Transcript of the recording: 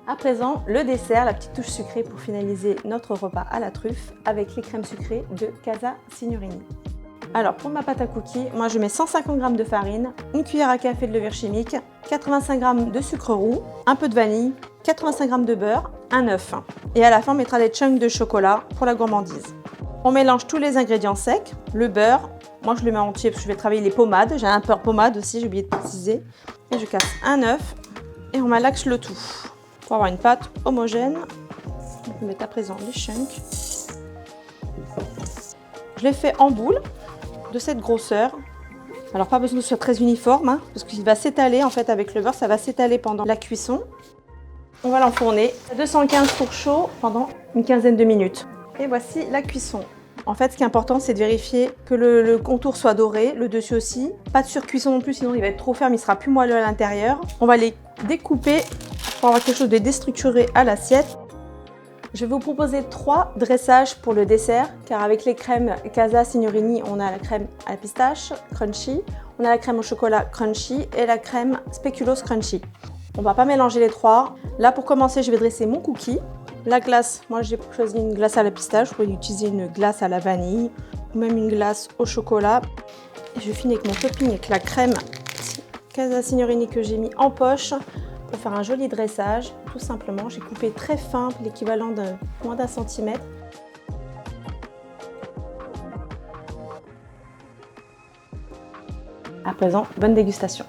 À présent, le dessert, la petite touche sucrée pour finaliser notre repas à la truffe avec les crèmes sucrées de Casa Signorini. Alors pour ma pâte à cookies, moi je mets 150 g de farine, une cuillère à café de levure chimique, 85 g de sucre roux, un peu de vanille, 85 g de beurre, un œuf. Et à la fin, on mettra des chunks de chocolat pour la gourmandise. On mélange tous les ingrédients secs, le beurre, moi je le mets entier parce que je vais travailler les pommades, j'ai un beurre pommade aussi, j'ai oublié de préciser. Et je casse un œuf et on malaxe le tout pour avoir une pâte homogène. On peut mettre à présent les chunks. Je les fais en boule de cette grosseur. Alors pas besoin que ce soit très uniforme, hein, parce qu'il va s'étaler en fait avec le beurre, ça va s'étaler pendant la cuisson. On va l'enfourner à 215 four chaud pendant une quinzaine de minutes. Et voici la cuisson. En fait, ce qui est important, c'est de vérifier que le contour soit doré, le dessus aussi. Pas de surcuisson non plus, sinon il va être trop ferme, il sera plus moelleux à l'intérieur. On va les découper pour avoir quelque chose de déstructuré à l'assiette. Je vais vous proposer 3 dressages pour le dessert, car avec les crèmes Casa Signorini, on a la crème à la pistache crunchy, on a la crème au chocolat crunchy et la crème spéculoos crunchy. On ne va pas mélanger les 3. Là, pour commencer, je vais dresser mon cookie. La glace, moi j'ai choisi une glace à la pistache, vous pouvez utiliser une glace à la vanille ou même une glace au chocolat. Et je finis avec mon topping avec la crème Casa Signorini que j'ai mis en poche. Pour faire un joli dressage, tout simplement, j'ai coupé très fin, l'équivalent de moins d'1 centimètre. À présent, bonne dégustation.